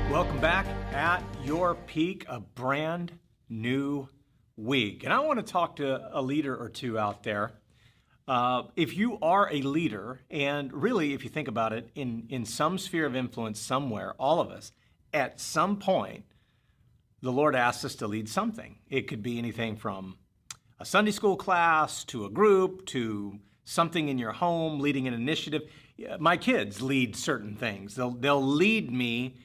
Welcome back at your peak, a brand new week. And I want to talk to a leader or two out there. If you are a leader, and really, if you think about it, in some sphere of influence somewhere, all of us, at some point, the Lord asks us to lead something. It could be anything from a Sunday school class to a group to something in your home, leading an initiative. My kids lead certain things. They'll lead me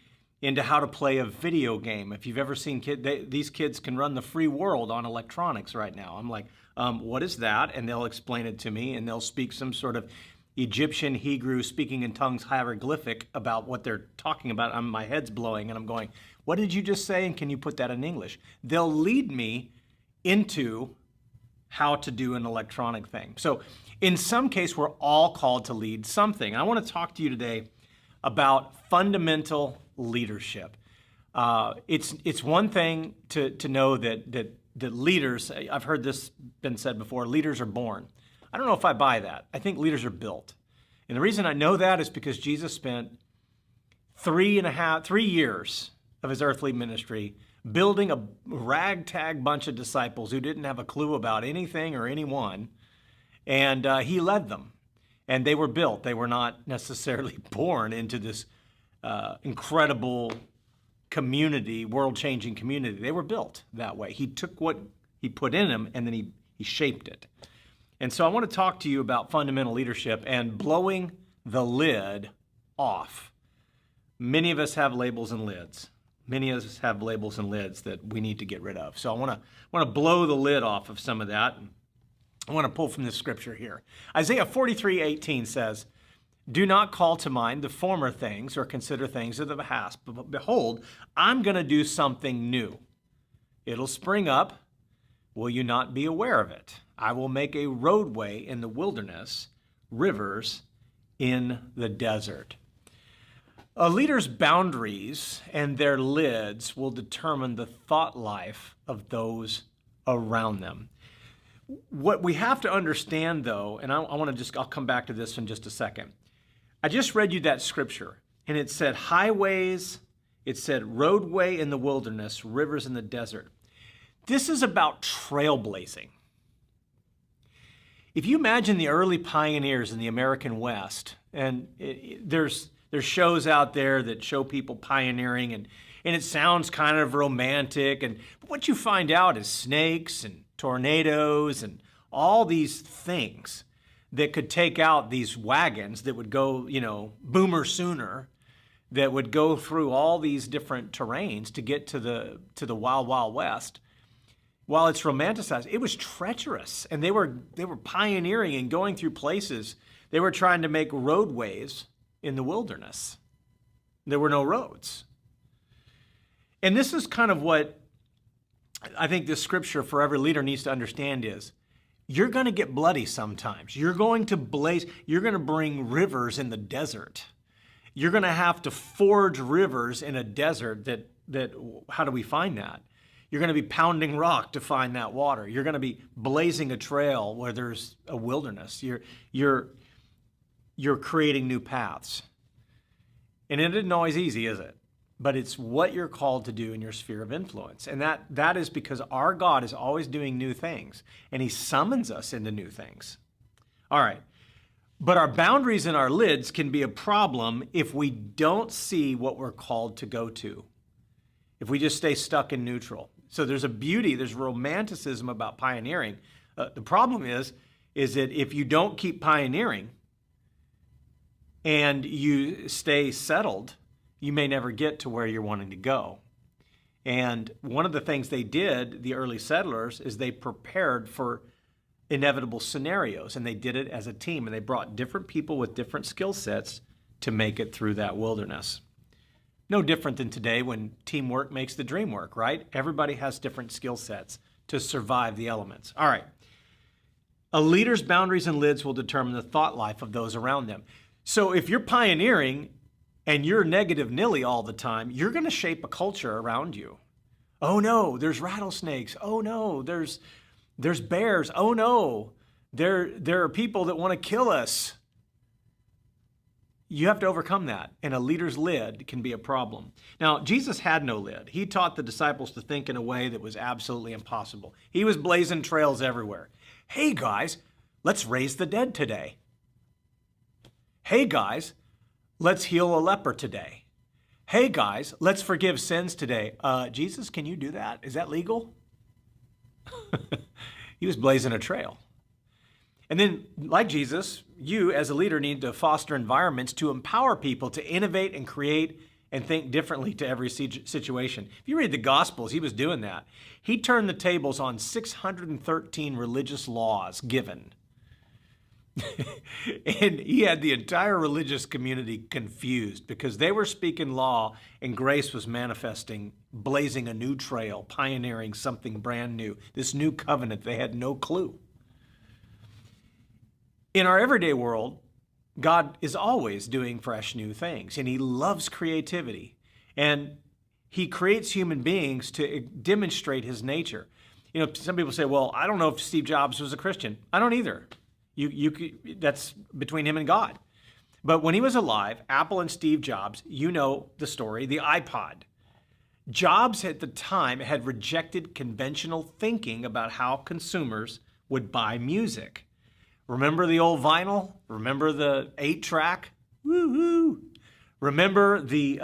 into how to play a video game. If you've ever seen these kids can run the free world on electronics right now. I'm like, what is that? And they'll explain it to me, and they'll speak some sort of Egyptian, Hebrew, speaking in tongues hieroglyphic about what they're talking about. My head's blowing, and I'm going, what did you just say? And can you put that in English? They'll lead me into how to do an electronic thing. So in some case, we're all called to lead something. I want to talk to you today about fundamental leadership. It's one thing to know that leaders, I've heard this been said before, leaders are born. I don't know if I buy that. I think leaders are built. And the reason I know that is because Jesus spent 3 years of his earthly ministry building a ragtag bunch of disciples who didn't have a clue about anything or anyone, and he led them. And they were built. They were not necessarily born into this incredible community, world-changing community. They were built that way. He took what he put in them, and then he shaped it. And so I want to talk to you about fundamental leadership and blowing the lid off. Many of us have labels and lids. Many of us have labels and lids that we need to get rid of. So I want to blow the lid off of some of that. I want to pull from this scripture here. Isaiah 43:18 says, "Do not call to mind the former things or consider things of the past. But behold, I'm going to do something new. It'll spring up. Will you not be aware of it? I will make a roadway in the wilderness, rivers in the desert." A leader's boundaries and their lids will determine the thought life of those around them. What we have to understand, though, and I'll come back to this in just a second. I just read you that scripture, and it said highways, it said roadway in the wilderness, rivers in the desert. This is about trailblazing. If you imagine the early pioneers in the American West, and there's shows out there that show people pioneering, and it sounds kind of romantic, but what you find out is snakes and tornadoes and all these things that could take out these wagons that would go, boomer sooner, that would go through all these different terrains to get to the wild, wild west. While it's romanticized, it was treacherous, and they were pioneering and going through places. They were trying to make roadways in the wilderness. There were no roads. And this is kind of what I think this scripture for every leader needs to understand is, you're going to get bloody sometimes. You're going to bring rivers in the desert. You're going to have to forge rivers in a desert that how do we find that? You're going to be pounding rock to find that water. You're going to be blazing a trail where there's a wilderness. You're creating new paths. And it isn't always easy, is it? But it's what you're called to do in your sphere of influence. And that is because our God is always doing new things, and he summons us into new things. All right. But our boundaries and our lids can be a problem if we don't see what we're called to go to, if we just stay stuck in neutral. So there's a beauty, there's romanticism about pioneering. The problem is that if you don't keep pioneering and you stay settled, you may never get to where you're wanting to go. And one of the things they did, the early settlers, is they prepared for inevitable scenarios, and they did it as a team, and they brought different people with different skill sets to make it through that wilderness. No different than today when teamwork makes the dream work, right? Everybody has different skill sets to survive the elements. All right. A leader's boundaries and lids will determine the thought life of those around them. So if you're pioneering and you're negative Nilly all the time, you're going to shape a culture around you. Oh no, there's rattlesnakes. Oh no, there's bears. Oh no, there are people that want to kill us. you have to overcome that, and a leader's lid can be a problem. Now, Jesus had no lid. He taught the disciples to think in a way that was absolutely impossible. He was blazing trails everywhere. Hey, guys, let's raise the dead today. Hey, guys, let's heal a leper today. Hey, guys, let's forgive sins today. Jesus, can you do that? Is that legal? He was blazing a trail. And then, like Jesus, you as a leader need to foster environments to empower people to innovate and create and think differently to every situation. If you read the Gospels, he was doing that. He turned the tables on 613 religious laws given. And he had the entire religious community confused because they were speaking law and grace was manifesting, blazing a new trail, pioneering something brand new, this new covenant. They had no clue. In our everyday world, God is always doing fresh new things, and he loves creativity. And he creates human beings to demonstrate his nature. You know, some people say, well, I don't know if Steve Jobs was a Christian. I don't either. That's between him and God. But when he was alive, Apple and Steve Jobs, you know the story, the iPod. Jobs at the time had rejected conventional thinking about how consumers would buy music. Remember the old vinyl? Remember the 8-track? Woo-hoo! Remember the,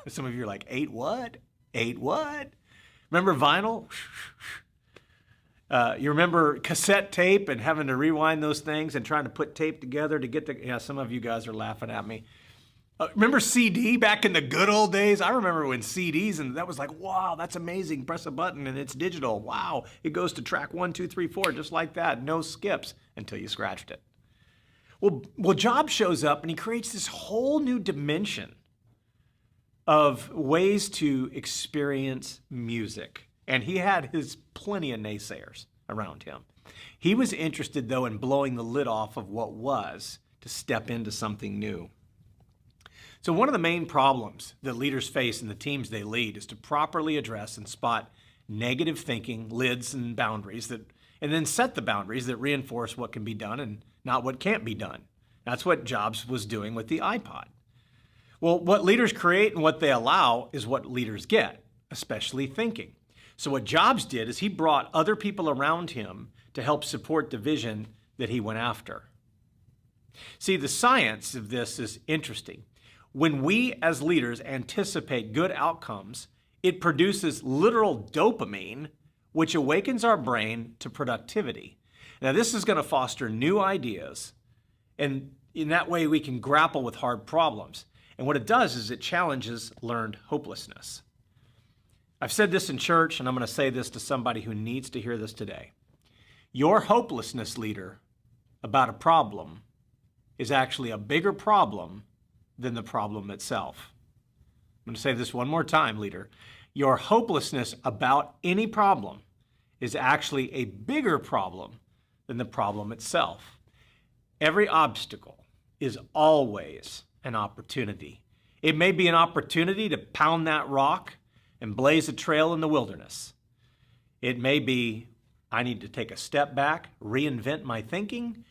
some of you are like, 8 what? 8 what? Remember vinyl? You remember cassette tape and having to rewind those things and trying to put tape together to get the, yeah, some of you guys are laughing at me. Remember CD back in the good old days? I remember when CDs, and that was like, wow, that's amazing. Press a button and it's digital. Wow, it goes to track 1, 2, 3, 4, just like that. No skips until you scratched it. Well, Jobs shows up and he creates this whole new dimension of ways to experience music. And he had his plenty of naysayers around him. He was interested, though, in blowing the lid off of what was to step into something new. So one of the main problems that leaders face in the teams they lead is to properly address and spot negative thinking, lids, and boundaries and then set the boundaries that reinforce what can be done and not what can't be done. That's what Jobs was doing with the iPod. Well, what leaders create and what they allow is what leaders get, especially thinking. So what Jobs did is he brought other people around him to help support the vision that he went after. See, the science of this is interesting. When we as leaders anticipate good outcomes, it produces literal dopamine, which awakens our brain to productivity. Now, this is going to foster new ideas, and in that way we can grapple with hard problems. And what it does is it challenges learned hopelessness. I've said this in church, and I'm going to say this to somebody who needs to hear this today. Your hopelessness, leader, about a problem is actually a bigger problem than the problem itself. I'm going to say this one more time, leader. Your hopelessness about any problem is actually a bigger problem than the problem itself. Every obstacle is always an opportunity. It may be an opportunity to pound that rock and blaze a trail in the wilderness. It may be, I need to take a step back, reinvent my thinking,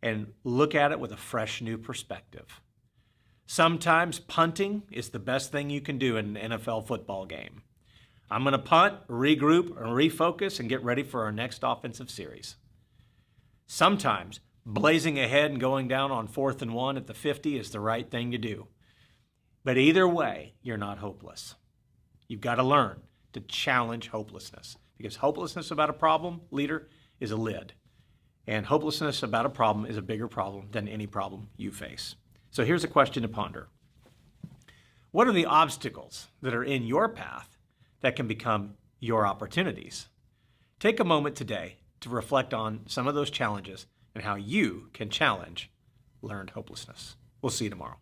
and look at it with a fresh new perspective. Sometimes punting is the best thing you can do in an NFL football game. I'm going to punt, regroup, and refocus and get ready for our next offensive series. Sometimes blazing ahead and going down on 4th and 1 at the 50 is the right thing to do. But either way, you're not hopeless. You've got to learn to challenge hopelessness, because hopelessness about a problem, leader, is a lid. And hopelessness about a problem is a bigger problem than any problem you face. So here's a question to ponder. What are the obstacles that are in your path that can become your opportunities? Take a moment today to reflect on some of those challenges and how you can challenge learned hopelessness. We'll see you tomorrow.